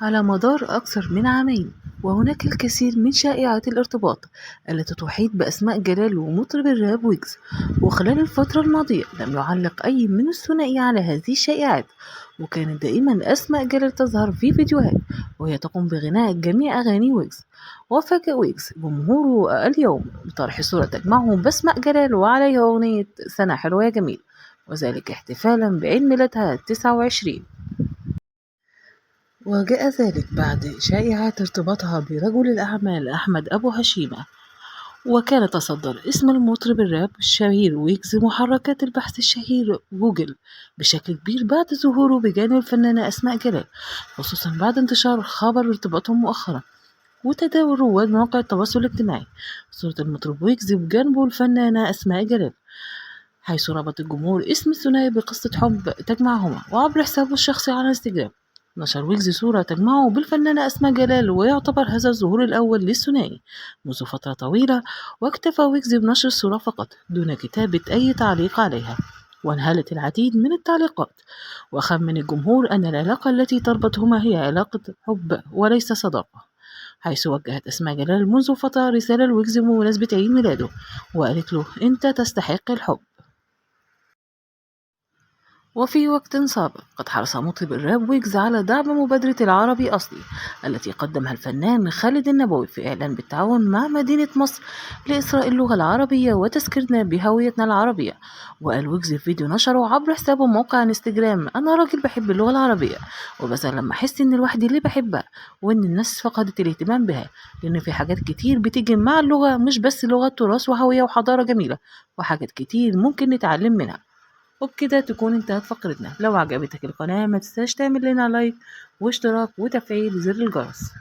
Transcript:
على مدار أكثر من عامين، وهناك الكثير من شائعات الارتباط التي تحيط بأسماء جلال ومطرب الراب ويجز. وخلال الفترة الماضية لم يعلق أي من الثنائي على هذه الشائعات، وكانت دائما أسماء جلال تظهر في فيديوهات وهي تقوم بغناء جميع أغاني ويجز. وفاجأ ويجز جمهوره اليوم بطرح صورة تجمعهم بأسماء جلال وعليها أغنية سنة حلوة يا جميل، وذلك احتفالا بعيد ميلادها 29. وجاء ذلك بعد شائعات ارتباطها برجل الأعمال أحمد أبو هشيمة، وكان تصدر اسم المطرب الراب الشهير ويجز محركات البحث الشهير جوجل بشكل كبير بعد ظهوره بجانب الفنانة أسماء جلال، خصوصا بعد انتشار خبر ارتباطهم مؤخرا. وتداول رواد مواقع التواصل الاجتماعي صورة المطرب ويجز بجانبه الفنانة أسماء جلال، حيث ربط الجمهور اسم الثنائي بقصة حب تجمعهما. وعبر حسابه الشخصي على انستجرام نشر ويجز صورة تجمعه بالفنانة أسماء جلال، ويعتبر هذا الظهور الأول للثنائي منذ فترة طويلة. واكتفى ويجز بنشر الصورة فقط دون كتابة أي تعليق عليها، وانهالت العديد من التعليقات، وخمن الجمهور أن العلاقة التي تربطهما هي علاقة حب وليس صداقة، حيث وجهت أسماء جلال منذ فترة رسالة لويجز بمناسبة عيد ميلاده وقالت له أنت تستحق الحب. وفي وقت سابق قد حرص مطرب الراب ويجز على دعم مبادرة العربي أصلي التي قدمها الفنان خالد النبوي في إعلان بالتعاون مع مدينة مصر لإسراء اللغة العربية وتذكيرنا بهويتنا العربية. وقال ويجز في فيديو نشره عبر حسابه موقع انستجرام: أنا راجل بحب اللغة العربية، وبس لما أحس إن لوحدي اللي بحبها وإن الناس فقدت الاهتمام بها، لأن في حاجات كتير بتيجي مع اللغة، مش بس لغة تراث وهوية وحضارة جميلة، وحاجات كتير ممكن نتعلم منها. وبكده تكون انتهت فقرتنا. لو عجبتك القناة ما تنساش تعمل لنا لايك واشتراك وتفعيل زر الجرس.